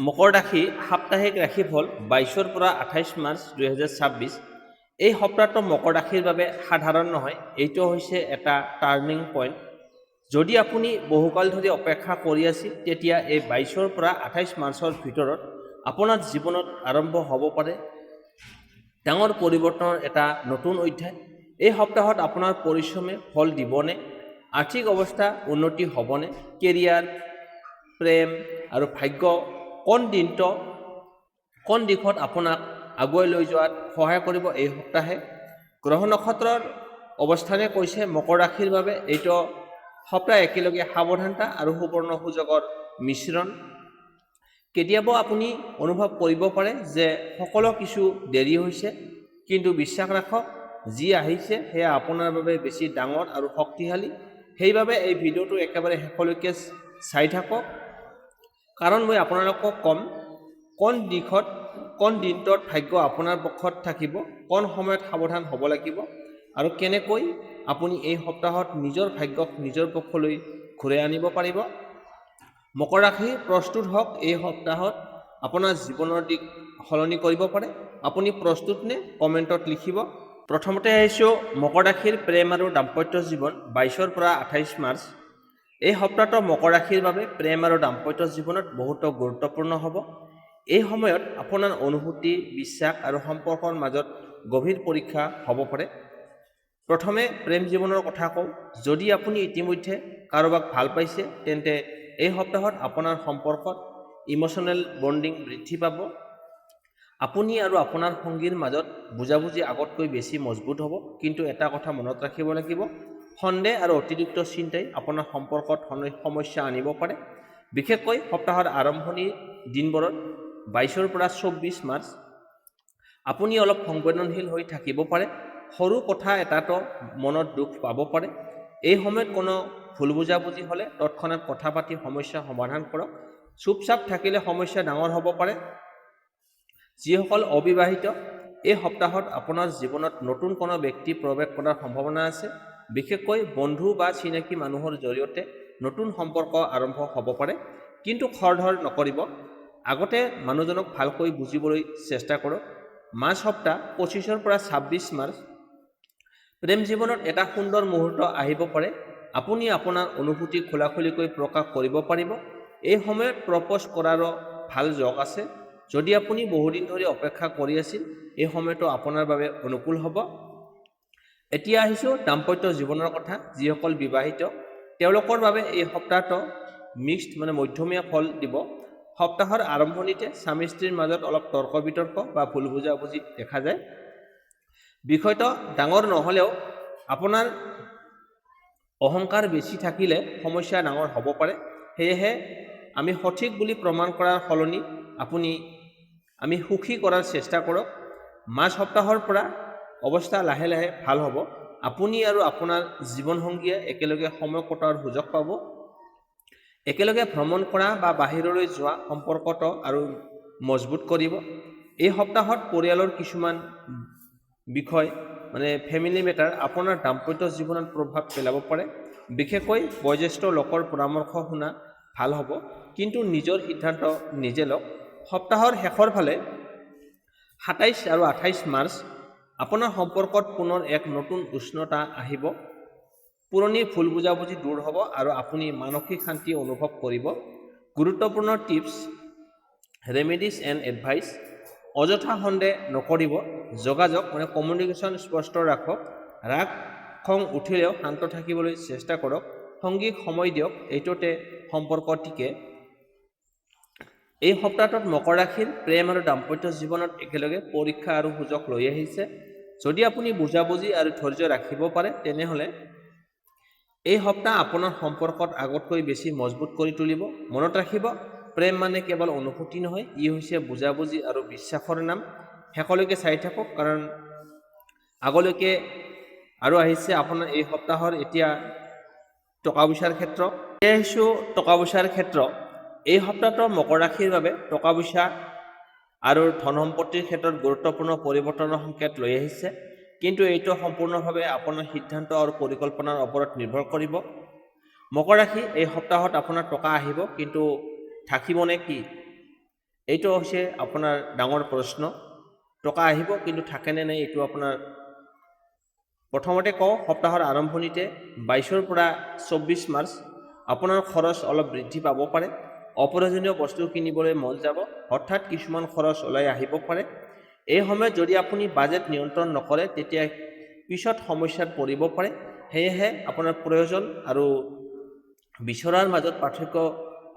মকৰ ৰাশি সাপ্তাহিক ৰাশিফল 22 পৰা 28 মাৰ্চ 2026। এই সপ্তাহটো মকৰ ৰাশিৰ বাবে সাধাৰণ নহয়। এইটো হৈছে এটা টাৰ্ণিং পইণ্ট। যদি আপুনি বহুকাল ধৰি অপেক্ষা কৰি আছিল, তেতিয়া এই 22 পৰা 28 মাৰ্চৰ ভিতৰত আপোনাৰ জীৱনত আৰম্ভ হ'ব পাৰে ডাঙৰ পৰিৱৰ্তনৰ এটা নতুন অধ্যায়। এই সপ্তাহত আপোনাৰ পৰিশ্ৰমে ফল দিবনে? আৰ্থিক অৱস্থা উন্নতি হ'বনে? কেৰিয়াৰ, প্ৰেম আৰু ভাগ্য কোন দিশত আপোনাক আগুৱাই লৈ যোৱাত সহায় কৰিব এই সপ্তাহে? গ্ৰহ নক্ষত্ৰৰ অৱস্থানে কৈছে মকৰ ৰাশিৰ বাবে এইটো সপ্তাহ একেলগে সাৱধানতা আৰু সুবৰ্ণ সুযোগৰ মিশ্ৰণ। কেতিয়াবা আপুনি অনুভৱ কৰিব পাৰে যে সকলো কিছু দেৰি হৈছে, কিন্তু বিশ্বাস ৰাখক, যি আহিছে সেয়া আপোনাৰ বাবে বেছি ডাঙৰ আৰু শক্তিশালী। সেইবাবে এই ভিডিঅ'টো একেবাৰে শেষলৈকে চাই থাকক, কাৰণ মই আপোনালোকক ক'ম কোন দিনটোত ভাগ্য আপোনাৰ পক্ষত থাকিব, কোন সময়ত সাৱধান হ'ব লাগিব আৰু কেনেকৈ আপুনি এই সপ্তাহত নিজৰ ভাগ্যক নিজৰ পক্ষলৈ ঘূৰাই আনিব পাৰিব। মকৰ ৰাশি প্ৰস্তুত হওক, এই সপ্তাহত আপোনাৰ জীৱনৰ দিশ সলনি কৰিব পাৰে। আপুনি প্ৰস্তুত নে? কমেণ্টত লিখিব। প্ৰথমতে আহিছোঁ মকৰ ৰাশিৰ প্ৰেম আৰু দাম্পত্য জীৱন 22 পৰা 28 মাৰ্চ। এই সপ্তাহটো মকৰ ৰাশিৰ বাবে প্ৰেম আৰু দাম্পত্য জীৱনত বহুতো গুৰুত্বপূৰ্ণ হ'ব। এই সময়ত আপোনাৰ অনুভূতি, বিশ্বাস আৰু সম্পৰ্কৰ মাজত গভীৰ পৰীক্ষা হ'ব পাৰে। প্ৰথমে প্ৰেম জীৱনৰ কথা কওঁ। যদি আপুনি ইতিমধ্যে কাৰোবাক ভাল পাইছে, তেন্তে এই সপ্তাহত আপোনাৰ সম্পৰ্কত ইম'চনেল বণ্ডিং বৃদ্ধি পাব। আপুনি আৰু আপোনাৰ সঙ্গীৰ মাজত বুজাবুজি আগতকৈ বেছি মজবুত হ'ব। কিন্তু এটা কথা মনত ৰাখিব লাগিব, সন্দেহ আৰু অতিৰিক্ত চিন্তাই আপোনাৰ সম্পৰ্কত সমস্যা আনিব পাৰে, বিশেষকৈ সপ্তাহৰ আৰম্ভণিৰ দিনবোৰত 22 পৰা 24 মাৰ্চ। আপুনি অলপ সংবেদনশীল হৈ থাকিব পাৰে। সৰু কথা এটাতো মনত দুখ পাব পাৰে। এই সময়ত কোনো ভুল বুজাবুজি হ'লে তৎক্ষণাত কথা পাতি সমস্যা সমাধান কৰক। চুপচাপ থাকিলে সমস্যা ডাঙৰ হ'ব পাৰে। যিসকল অবিবাহিত, এই সপ্তাহত আপোনাৰ জীৱনত নতুন কোনো ব্যক্তি প্ৰৱেশ কৰাৰ সম্ভাৱনা আছে। বিশেষকৈ বন্ধু বা চিনাকি মানুহৰ জৰিয়তে নতুন সম্পৰ্ক আৰম্ভ হ'ব পাৰে, কিন্তু খৰধৰ নকৰিব। আগতে মানুহজনক ভালকৈ বুজিবলৈ চেষ্টা কৰক। মাজ সপ্তাহ 25 পৰা 26 মাৰ্চ। প্ৰেম জীৱনত এটা সুন্দৰ মুহূৰ্ত আহিব পাৰে। আপুনি আপোনাৰ অনুভূতি খোলাখুলিকৈ প্ৰকাশ কৰিব পাৰিব। এই সময়ত প্ৰপ'জ কৰাৰো ভাল যোগ আছে। যদি আপুনি বহুদিন ধৰি অপেক্ষা কৰি আছিল, এই সময়টো আপোনাৰ বাবে অনুকূল হ'ব। এতিয়া আহিছোঁ দাম্পত্য জীৱনৰ কথা। যিসকল বিবাহিত, তেওঁলোকৰ বাবে এই সপ্তাহটো মধ্যমীয়া ফল দিব। সপ্তাহৰ আৰম্ভণিতে স্বামী স্ত্ৰীৰ মাজত অলপ তৰ্ক বিতৰ্ক বা ভুল বুজাবুজি দেখা যায়। বিষয়টো ডাঙৰ নহ'লেও আপোনাৰ অহংকাৰ বেছি থাকিলে সমস্যা ডাঙৰ হ'ব পাৰে। সেয়েহে আমি সঠিক বুলি প্ৰমাণ কৰাৰ সলনি আমি সুখী কৰাৰ চেষ্টা কৰক। মাজ সপ্তাহৰ পৰা অৱস্থা লাহে লাহে ভাল হ'ব। আপুনি আৰু আপোনাৰ জীৱনসংগীয়ে একেলগে সময় কটোৱাৰ সুযোগ পাব। একেলগে ভ্ৰমণ কৰা বা বাহিৰলৈ যোৱা সম্পৰ্কটো আৰু মজবুত কৰিব। এই সপ্তাহত পৰিয়ালৰ কিছুমান বিষয় ফেমিলি মেটাৰ আপোনাৰ দাম্পত্য জীৱনত প্ৰভাৱ পেলাব পাৰে। বিশেষকৈ বয়োজ্যেষ্ঠ লোকৰ পৰামৰ্শ শুনা ভাল হ'ব, কিন্তু নিজৰ সিদ্ধান্ত নিজে লওক। সপ্তাহৰ শেষৰ ফালে 27 আৰু 28 মাৰ্চ, আপোনাৰ সম্পৰ্কত পুনৰ এক নতুন উষ্ণতা আহিব। পুৰণি ভুল বুজাবুজি দূৰ হ'ব আৰু আপুনি মানসিক শান্তি অনুভৱ কৰিব। গুৰুত্বপূৰ্ণ টিপছ, ৰেমেডিজ এণ্ড এডভাইচ। অযথা সন্দেহ নকৰিব। যোগাযোগ কমিউনিকেশ্যন স্পষ্ট ৰাখক। ৰাগ খং উঠিলেও শান্ত থাকিবলৈ চেষ্টা কৰক। সংগীক সময় দিয়ক, এইটোতে সম্পৰ্ক টিকে। এই সপ্তাহটোত মকৰ ৰাশিৰ প্ৰেম আৰু দাম্পত্য জীৱনত একেলগে পৰীক্ষা আৰু সুযোগ লৈ আহিছে। যদি আপুনি বুজাবুজি আৰু ধৈৰ্য ৰাখিব পাৰে, তেনেহ'লে এই সপ্তাহ আপোনাৰ সম্পৰ্কত আগতকৈ বেছি মজবুত কৰি তুলিব। মনত ৰাখিব, প্ৰেম মানে কেৱল অনুভূতি নহয়, ই হৈছে বুজাবুজি আৰু বিশ্বাসৰ নাম। শেষলৈকে চাই থাকক, কাৰণ আগলৈকে আৰু আহিছে আপোনাৰ এই সপ্তাহৰ এতিয়া টকা পইচাৰ ক্ষেত্ৰ। টকা পইচাৰ ক্ষেত্ৰ। এই সপ্তাহটো মকৰ ৰাশিৰ বাবে টকা পইচা আৰু ধন সম্পত্তিৰ ক্ষেত্ৰত গুৰুত্বপূৰ্ণ পৰিৱৰ্তনৰ সংকেত লৈ আহিছে, কিন্তু এইটো সম্পূৰ্ণভাৱে আপোনাৰ সিদ্ধান্ত আৰু পৰিকল্পনাৰ ওপৰত নিৰ্ভৰ কৰিব। মকৰ ৰাশি, এই সপ্তাহত আপোনাৰ টকা আহিব, কিন্তু থাকিবনে কি? এইটো হৈছে আপোনাৰ ডাঙৰ প্ৰশ্ন। টকা আহিব কিন্তু থাকেনে নাই এইটো আপোনাৰ প্ৰথমতে কওঁ, সপ্তাহৰ আৰম্ভণিতে 22 পৰা 24 মাৰ্চ আপোনাৰ খৰচ অলপ বৃদ্ধি পাব পাৰে। অপ্ৰয়োজনীয় বস্তু কিনিবলৈ মন যাব, হঠাৎ কিছুমান খৰচ ওলাই আহিব পাৰে। এই সময়ত যদি আপুনি বাজেট নিয়ন্ত্ৰণ নকৰে তেতিয়া পিছত সমস্যাত পৰিব পাৰে। সেয়েহে আপোনাৰ প্ৰয়োজন আৰু বিচৰাৰ মাজত পাৰ্থক্য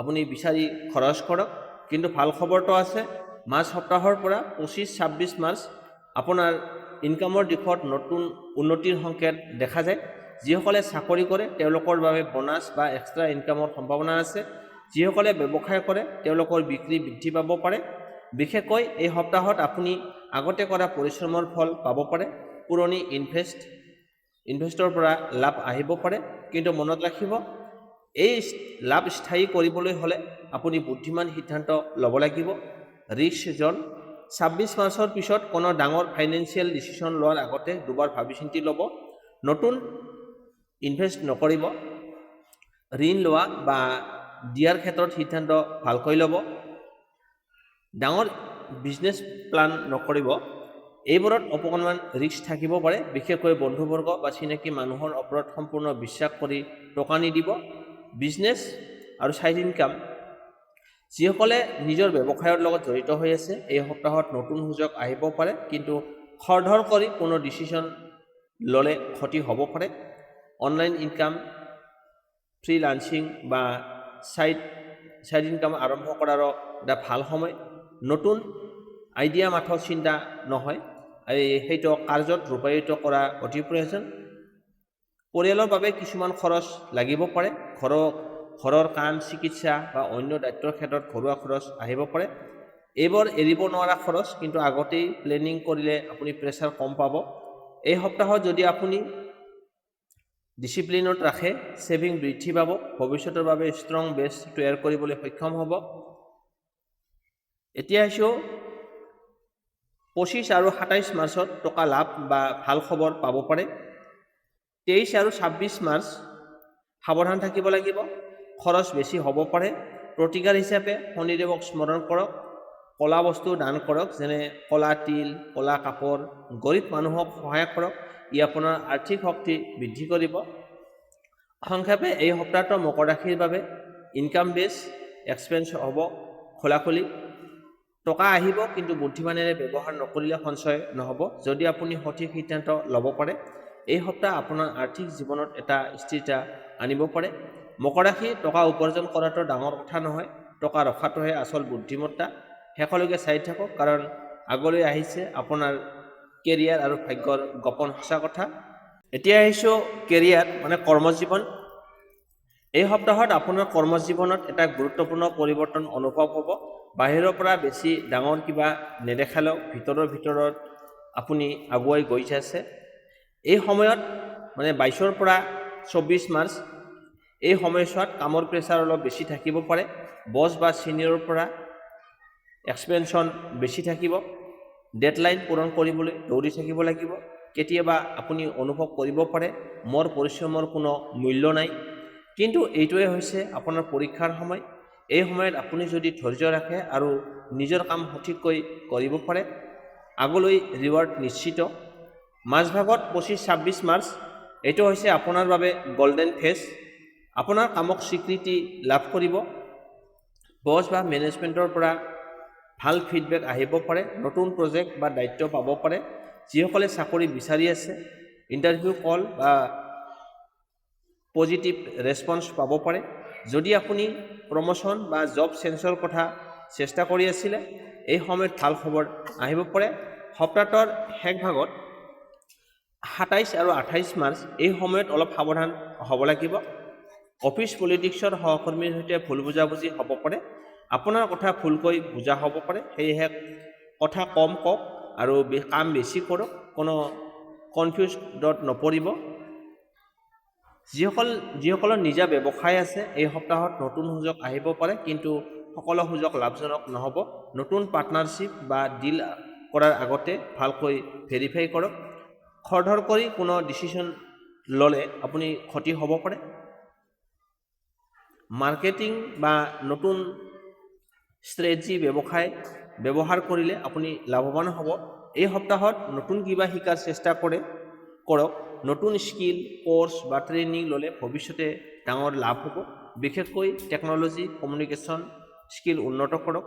আপুনি বিচাৰি খৰচ কৰক। কিন্তু ভাল খবৰটো আছে, মাৰ্চ সপ্তাহৰ পৰা 25-26 মাৰ্চ আপোনাৰ ইনকামৰ দিশত নতুন উন্নতিৰ সংকেত দেখা যায়। যিসকলে চাকৰি কৰে তেওঁলোকৰ বাবে বোনাছ বা এক্সট্ৰা ইনকামৰ সম্ভাৱনা আছে। যিসকলে ব্যৱসায় কৰে তেওঁলোকৰ বিক্ৰী বৃদ্ধি পাব পাৰে। বিশেষকৈ এই সপ্তাহত আপুনি আগতে কৰা পৰিশ্ৰমৰ ফল পাব পাৰে। পুৰণি ইনভেষ্টৰ পৰা লাভ আহিব পাৰে, কিন্তু মনত ৰাখিব এই লাভ স্থায়ী কৰিবলৈ হ'লে আপুনি বুদ্ধিমান সিদ্ধান্ত ল'ব লাগিব। ৰিস্ক জন। 26 মাৰ্চৰ পিছত কোনো ডাঙৰ ফাইনেন্সিয়েল ডিচিশ্যন লোৱাৰ আগতে দুবাৰ ভাবি চিন্তি ল'ব। নতুন ইনভেষ্ট নকৰিব। ঋণ লোৱা বা দিয়াৰ ক্ষেত্ৰত সিদ্ধান্ত ভালকৈ ল'ব। ডাঙৰ বিজনেছ প্লান নকৰিব। এইবোৰত অকণমান ৰিস্ক থাকিব পাৰে। বিশেষকৈ বন্ধুবৰ্গ বা চিনাকি মানুহৰ ওপৰত সম্পূৰ্ণ বিশ্বাস কৰি টকা নিদিব। বিজনেছ আৰু ছাইড ইনকাম। যিসকলে নিজৰ ব্যৱসায়ৰ লগত জড়িত হৈ আছে এই সপ্তাহত নতুন সুযোগ আহিব পাৰে, কিন্তু খৰধৰ কৰি কোনো ডিচিশ্যন ল'লে ক্ষতি হ'ব পাৰে। অনলাইন ইনকাম, ফ্ৰীলান্সিং বা ছাইড ইনকাম আৰম্ভ কৰাৰো এটা ভাল সময়। নতুন আইডিয়া মাথো চিন্তা নহয়, সেইটো কাৰ্যত ৰূপায়িত কৰা অতি প্ৰয়োজন। পৰিয়ালৰ বাবে কিছুমান খৰচ লাগিব পাৰে। ঘৰৰ কাম, চিকিৎসা বা অন্য দায়িত্বৰ ক্ষেত্ৰত ঘৰুৱা খৰচ আহিব পাৰে। এইবোৰ এৰিব নোৱাৰা খৰচ, কিন্তু আগতেই প্লেনিং কৰিলে আপুনি প্ৰেছাৰ কম পাব। এই সপ্তাহত যদি আপুনি ডিচিপ্লিনত ৰাখে, ছেভিং বৃদ্ধি পাব, ভৱিষ্যতৰ বাবে ষ্ট্ৰং বেছ তৈয়াৰ কৰিবলৈ সক্ষম হ'ব। এতিয়া আহিছোঁ 25 আৰু 27 মাৰ্চত টকা লাভ বা ভাল খবৰ পাব পাৰে। 23 আৰু 26 মাৰ্চ সাৱধান থাকিব লাগিব, খৰচ বেছি হ'ব পাৰে। প্ৰতিকাৰ হিচাপে শনিদেৱক স্মৰণ কৰক, ক'লা বস্তু দান কৰক, যেনে ক'লা তিল, ক'লা কাপোৰ, গৰীব মানুহক সহায় কৰক। ই আপোনাৰ আৰ্থিক শক্তি বৃদ্ধি কৰিব। সংক্ষেপে এই সপ্তাহটো মকৰ ৰাশিৰ বাবে ইনকাম বেছ এক্সপেন্স হ'ব খোলাখুলি। টকা আহিব, কিন্তু বুদ্ধিমানেৰে ব্যৱহাৰ নকৰিলে সঞ্চয় নহ'ব। যদি আপুনি সঠিক সিদ্ধান্ত ল'ব পাৰে, এই সপ্তাহ আপোনাৰ আৰ্থিক জীৱনত এটা স্থিৰতা আনিব পাৰে। মকৰ ৰাশি, টকা উপাৰ্জন কৰাটো ডাঙৰ কথা নহয়, টকা ৰখাটোহে আচল বুদ্ধিমত্তা। শেষলৈকে চাই থাকক, কাৰণ আগলৈ আহিছে আপোনাৰ কেৰিয়াৰ আৰু ভাগ্যৰ গোপন সঁচা কথা। এতিয়া আহিছোঁ কেৰিয়াৰ মানে কৰ্মজীৱন। এই সপ্তাহত আপোনাৰ কৰ্মজীৱনত এটা গুৰুত্বপূৰ্ণ পৰিৱৰ্তন অনুভৱ হ'ব। বাহিৰৰ পৰা বেছি ডাঙৰ কিবা নেদেখালেও ভিতৰত আপুনি আগুৱাই গৈ আছে। এই সময়ত মানে 22 পৰা 24 মাৰ্চ এই সময়ছোৱাত কামৰ প্ৰেছাৰ অলপ বেছি থাকিব পাৰে। বছ বা ছিনিয়ৰৰ পৰা এক্সপেনশ্যন বেছি থাকিব। ডেডলাইন পূৰণ কৰিবলৈ দৌৰি থাকিব লাগিব। কেতিয়াবা আপুনি অনুভৱ কৰিব পাৰে মোৰ পৰিশ্ৰমৰ কোনো মূল্য নাই, কিন্তু এইটোৱে হৈছে আপোনাৰ পৰীক্ষাৰ সময়। এই সময়ত আপুনি যদি ধৈৰ্য ৰাখে আৰু নিজৰ কাম সঠিককৈ কৰিব পাৰে, আগলৈ ৰিৱাৰ্ড নিশ্চিত। মাজভাগত 25-26 মাৰ্চ এইটো হৈছে আপোনাৰ বাবে গল্ডেন ফেজ। আপোনাৰ কামক স্বীকৃতি লাভ কৰিব। বছ বা মেনেজমেণ্টৰ পৰা ভাল ফিডবেক আহিব পাৰে। নতুন প্ৰজেক্ট বা দায়িত্ব পাব পাৰে। যিসকলে চাকৰি বিচাৰি আছে, ইণ্টাৰভিউ কল বা পজিটিভ ৰেছপন্স পাব পাৰে। যদি আপুনি প্ৰমোশ্যন বা জব চেঞ্জৰ কথা চেষ্টা কৰি আছিলে, এই সময়ত ভাল খবৰ আহিব পাৰে। সপ্তাহটোৰ শেষ ভাগত 27 আৰু 28 মাৰ্চ এই সময়ত অলপ সাৱধান হ'ব লাগিব। অফিচ পলিটিক্সৰ সহকৰ্মীৰ সৈতে ভুল বুজাবুজি হ'ব পাৰে। আপোনাৰ কথা ভুলকৈ বুজা হ'ব পাৰে। সেয়েহে কথা কম কওক আৰু কাম বেছি কৰক, কোনো কনফিউজডত নপৰিব। যিসকলৰ নিজা ব্যৱসায় আছে, এই সপ্তাহত নতুন সুযোগ আহিব পাৰে, কিন্তু সকলো সুযোগ লাভজনক নহ'ব। নতুন পাৰ্টনাৰশ্বিপ বা ডিল কৰাৰ আগতে ভালকৈ ভেৰিফাই কৰক। খৰধৰ কৰি কোনো ডিচিশ্যন ল'লে আপুনি ক্ষতি হ'ব পাৰে। মাৰ্কেটিং বা নতুন ষ্ট্ৰেটেজি ব্যৱহাৰ কৰিলে আপুনি লাভৱান হ'ব। এই সপ্তাহত নতুন কিবা শিকাৰ চেষ্টা কৰক। নতুন স্কিল, কোৰ্চ বা ট্ৰেইনিং ল'লে ভৱিষ্যতে ডাঙৰ লাভ হ'ব। বিশেষকৈ টেকন'লজি, কমিউনিকেশ্যন স্কিল উন্নত কৰক।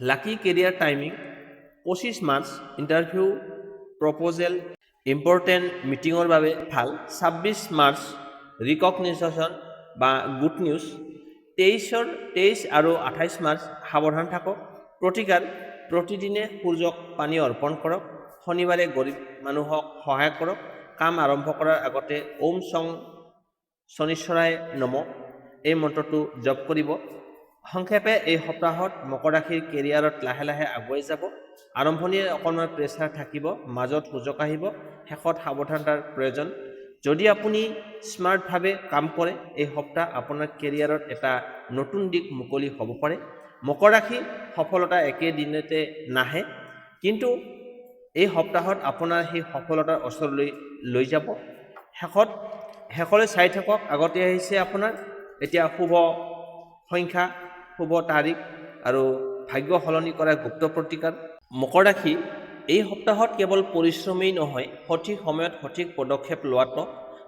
Lucky career timing 25 March interview, proposal, important মিটিঙৰ বাবে ভাল। 26 মাৰ্চ ৰিকগনিশ্যন বা গুড নিউজ। 23 আৰু 28 মাৰ্চ সাৱধান থাকক। প্ৰতিকাৰ: প্ৰতিদিনে সূৰ্যক পানী অৰ্পণ কৰক। শনিবাৰে গৰীব মানুহক সহায় কৰক। কাম আৰম্ভ কৰাৰ আগতে ওম শং শনিশ্বৰায় নমঃ এই মন্ত্ৰটো জপ কৰিব। সংক্ষেপে এই সপ্তাহত মকৰ ৰাশিৰ কেৰিয়াৰত লাহে লাহে আগুৱাই যাব। আৰম্ভণিৰে অকণমান প্ৰেছাৰ থাকিব, মাজত সুযোগ আহিব, শেষত সাৱধানতাৰ প্ৰয়োজন। যদি আপুনি স্মাৰ্টভাৱে কাম কৰে, এই সপ্তাহ আপোনাৰ কেৰিয়াৰত এটা নতুন দিশ মুকলি হ'ব পাৰে। মকৰ ৰাশি সফলতা একেদিনতে নাহে, কিন্তু এই সপ্তাহত আপোনাৰ সেই সফলতাৰ ওচৰলৈ লৈ যাব। শেষলৈ চাই থাকক। আগতে আহিছে আপোনাৰ এতিয়া শুভ সংখ্যা, শুভ তাৰিখ আৰু ভাগ্য সলনি কৰা গুপ্ত প্ৰতিকাৰ। মকৰ ৰাশি এই সপ্তাহত কেৱল পৰিশ্ৰমেই নহয়, সঠিক সময়ত সঠিক পদক্ষেপ লোৱাটো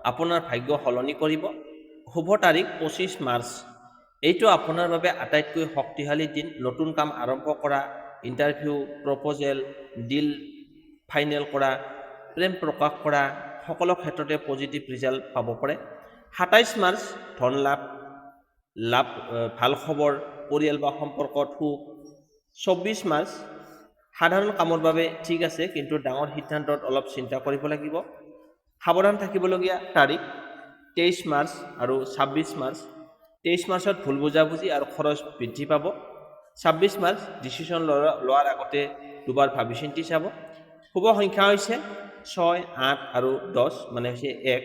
আপোনাৰ ভাগ্য সলনি কৰিব। শুভ তাৰিখ 25 মাৰ্চ। এইটো আপোনাৰ বাবে আটাইতকৈ শক্তিশালী দিন। নতুন কাম আৰম্ভ কৰা, ইণ্টাৰভিউ, প্ৰপ'জেল, ডিল ফাইনেল কৰা, প্ৰেম প্ৰকাশ কৰা, সকলো ক্ষেত্ৰতে পজিটিভ ৰিজাল্ট পাব পাৰে। 27 মাৰ্চ ধন লাভ, ভাল খবৰ, পৰিয়াল বা সম্পৰ্কত সুখ। 24 মাৰ্চ সাধাৰণ কামৰ বাবে ঠিক আছে, কিন্তু ডাঙৰ সিদ্ধান্তত অলপ চিন্তা কৰিব লাগিব। সাৱধান থাকিবলগীয়া তাৰিখ 23 মাৰ্চ আৰু 26 মাৰ্চ। 23 মাৰ্চত ভুল বুজাবুজি আৰু খৰচ বৃদ্ধি পাব। 26 মাৰ্চ ডিচিশ্যন লোৱাৰ আগতে দুবাৰ ভাবি চিন্তি চাব। শুভ সংখ্যা হৈছে 6, 8 আৰু 10, মানে হৈছে 1।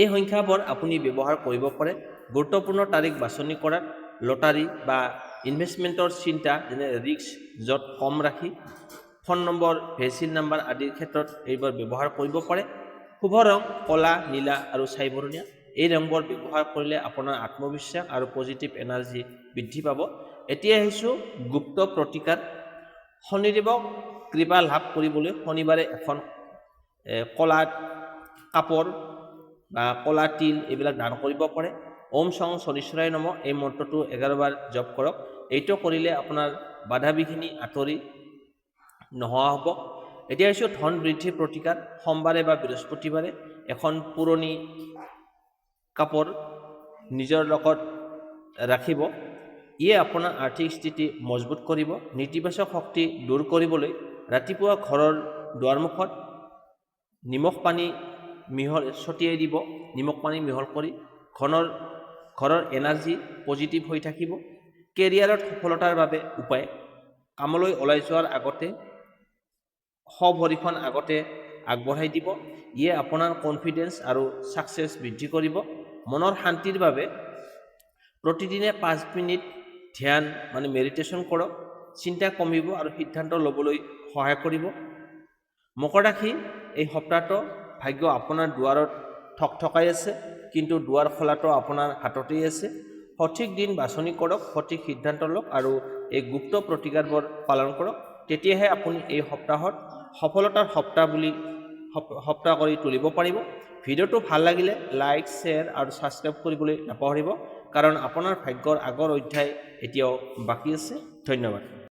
এই সংখ্যাবোৰ আপুনি ব্যৱহাৰ কৰিব পাৰে গুৰুত্বপূৰ্ণ তাৰিখ বাছনি কৰাত। লটাৰী বা ইনভেষ্টমেণ্টৰ চিন্তা, যেনে ৰিস্ক য'ত কম ৰাখি, ফোন নম্বৰ, ভেচিল নাম্বাৰ আদিৰ ক্ষেত্ৰত এইবোৰ ব্যৱহাৰ কৰিব পাৰে। শুভ ৰং ক'লা, নীলা আৰু ছাই বৰণীয়া। এই ৰংবোৰ ব্যৱহাৰ কৰিলে আপোনাৰ আত্মবিশ্বাস আৰু পজিটিভ এনাৰ্জি বৃদ্ধি পাব। এতিয়া আহিছোঁ গুপ্ত প্ৰতিকাৰ। শনিদেৱক কৃপা লাভ কৰিবলৈ শনিবাৰে এখন ক'লা কাপোৰ বা ক'লা তিল এইবিলাক দান কৰিব পাৰে। ওম শং শনিশ্বৰায় নমঃ এই মন্ত্ৰটো 11 বাৰ জপ কৰক। এইটো কৰিলে আপোনাৰ বাধা বিঘিনি আঁতৰি নোহোৱা হ'ব। এতিয়া আহিছোঁ ধন বৃদ্ধি প্ৰতিকাৰ। সোমবাৰে বা বৃহস্পতিবাৰে এখন পুৰণি কাপোৰ নিজৰ লগত ৰাখিব। ইয়ে আপোনাৰ আৰ্থিক স্থিতি মজবুত কৰিব। নেতিবাচক শক্তি দূৰ কৰিবলৈ ৰাতিপুৱা ঘৰৰ দুৱাৰমুখত নিমখ পানী ছটিয়াই দিব। নিমখ পানী মিহল কৰি ঘৰৰ এনাৰ্জি পজিটিভ হৈ থাকিব। কেৰিয়াৰত সফলতাৰ বাবে উপায়: কামলৈ ওলাই যোৱাৰ আগতে ভৰিখন আগতে আগবঢ়াই দিব। ইয়ে আপোনাৰ কনফিডেন্স আৰু ছাকচেছ বৃদ্ধি কৰিব। মনৰ শান্তিৰ বাবে প্ৰতিদিনে 5 মিনিট ধ্যান, মানে মেডিটেশ্যন কৰক। চিন্তা কমিব আৰু সিদ্ধান্ত ল'বলৈ সহায় কৰিব। মকৰ ৰাশি এই সপ্তাহটো ভাগ্য আপোনাৰ দুৱাৰত ঠকঠকাই আছে, কিন্তু দুৱাৰ খোলাটো আপোনাৰ হাততেই আছে। সঠিক দিন বাছনি কৰক, সঠিক সিদ্ধান্ত লওক আৰু এই গুপ্ত প্ৰতিকাৰবোৰ পালন কৰক। তেতিয়াহে আপুনি এই সপ্তাহত সফলতাৰ সপ্তাহ কৰি তুলিব পাৰিব। ভিডিঅ'টো ভাল লাগিলে লাইক, শ্বেয়াৰ আৰু ছাবস্ক্ৰাইব কৰিবলৈ নাপাহৰিব, কাৰণ আপোনাৰ ভাগ্যৰ আগৰ অধ্যায় এতিয়াও বাকী আছে। ধন্যবাদ।